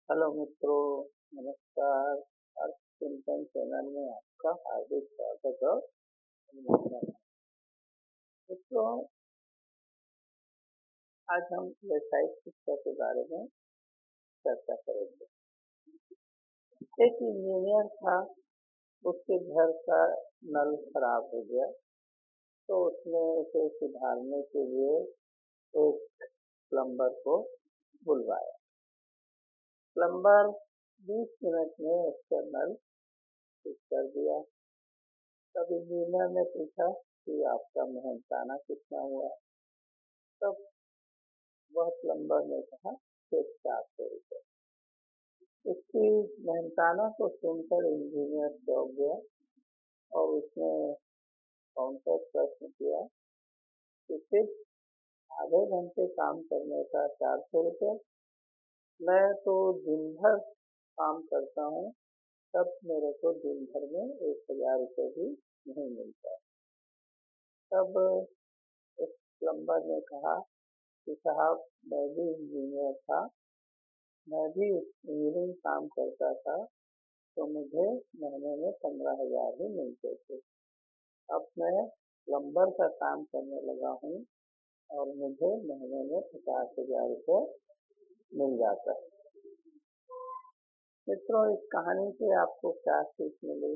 Hello मित्रों, नमस्कार। चिंतन चैनल में आपका हार्दिक स्वागत और अभिनंदन। मित्रों, आज हम व्यावसायिक शिक्षा के बारे में चर्चा करेंगे। एक इंजीनियर था, उसके घर का नल खराब हो गया, तो उसने उसे सुधारने के लिए एक प्लम्बर को बुलवाया। प्लम्बर 20 मिनट में उसका नल ठीक कर दिया। तब इंजीनियर ने पूछा कि आपका मेहनताना कितना हुआ। तब वह प्लम्बर ने कहा सिर्फ 400 रुपये। इसकी मेहनताना को सुनकर इंजीनियर चौंक गया और उसने काउंटर प्रश्न किया कि सिर्फ आधे घंटे काम करने का 400 रुपये? मैं तो दिन भर काम करता हूँ, तब मेरे को दिन भर में 1000 रुपये भी नहीं मिलता। तब उस प्लम्बर ने कहा कि साहब, मैं भी इंजीनियर था, मैं भी इंजीनियरिंग काम करता था, तो मुझे महीने में 15,000 ही मिलते थे। अब मैं प्लम्बर का काम करने लगा हूँ और मुझे महीने में 50,000 रुपये मिल जाता है। मित्रों, इस कहानी से आपको क्या सीख मिली?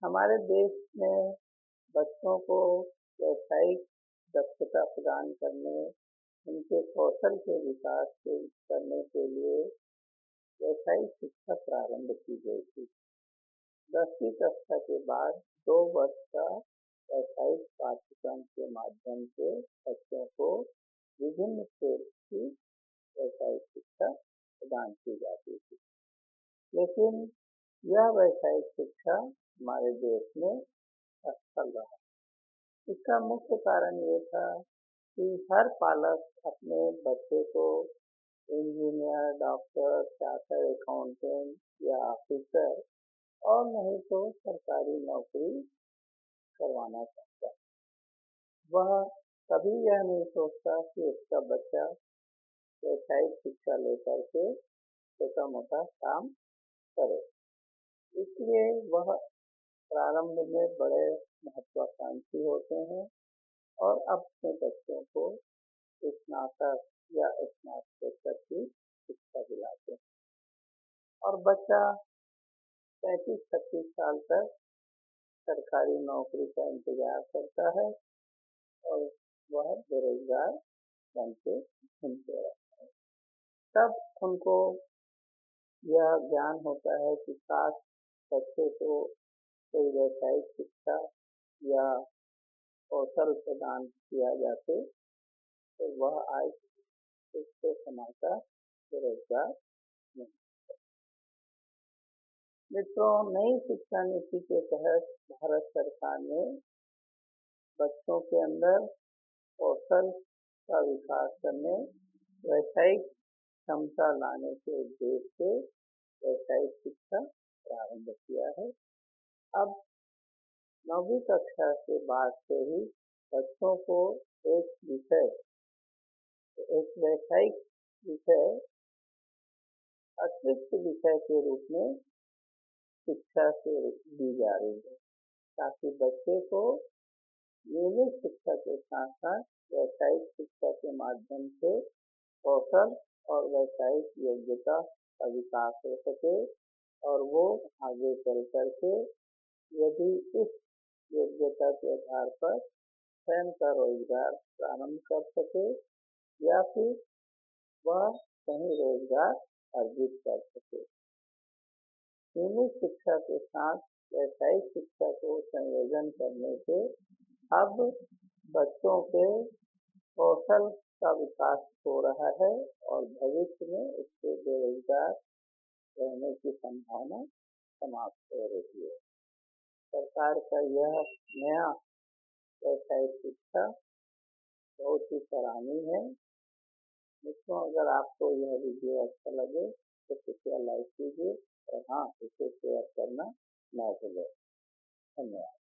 हमारे देश में बच्चों को व्यावसायिक दक्षता प्रदान करने, उनके कौशल के विकास करने के लिए व्यावसायिक शिक्षा प्रारंभ की गई थी। 10वीं कक्षा के बाद 2 वर्ष का व्यावसायिक पाठ्यक्रम के माध्यम से बच्चों को विभिन्न क्षेत्र की व्यावसायिक शिक्षा प्रदान की जाती थी। लेकिन यह व्यावसायिक शिक्षा हमारे देश में असफल रहा। इसका मुख्य कारण ये था कि हर पालक अपने बच्चे को इंजीनियर, डॉक्टर, चार्टर्ड अकाउंटेंट या ऑफिसर और नहीं तो सरकारी नौकरी करवाना चाहता है। वह कभी यह नहीं सोचता कि उसका बच्चा व्यावसायिक शिक्षा लेकर के छोटा मोटा काम करे। इसलिए वह प्रारंभ में बड़े महत्वाकांक्षी होते हैं और अपने बच्चों को स्नातक या स्नातकोत्तर की शिक्षा दिलाते हैं और बच्चा 35-36 साल तक सरकारी नौकरी का इंतजार करता है और वह बेरोजगार बन के घूमते रहता है। तब उनको यह ज्ञान होता है कि काश बच्चे को कोई व्यावसायिक शिक्षा या कौशल प्रदान किया जाते, तो वह आज इससे समाता बेरोजगार नहीं। मित्रों, नई शिक्षा नीति के तहत भारत सरकार ने बच्चों के अंदर कौशल का विकास करने, व्यावसायिक क्षमता लाने के उद्देश्य से व्यावसायिक शिक्षा प्रारंभ किया है। अब 9वीं कक्षा के बाद से ही बच्चों को एक व्यावसायिक विषय अतिरिक्त विषय के रूप में शिक्षा से दी जा रही है, ताकि बच्चे को नियमित शिक्षा के साथ साथ व्यावसायिक शिक्षा के माध्यम से कौशल और व्यावसायिक योग्यता का विकास हो सके और वो आगे चल करके यदि इस योग्यता के आधार पर स्वयं का रोजगार प्रारंभ कर सके या फिर वह कहीं रोजगार अर्जित कर सके। नियमित शिक्षा के साथ व्यावसायिक शिक्षा को संयोजन करने से अब बच्चों के कौशल का विकास हो रहा है और भविष्य में उसके बेरोजगार रहने की संभावना समाप्त हो रही है। सरकार का यह नया व्यावसायिक शिक्षा बहुत ही सराहनीय है। मित्रों, अगर आपको यह वीडियो अच्छा लगे तो कृपया लाइक कीजिए और हाँ, इसे शेयर करना ना भूलें। धन्यवाद।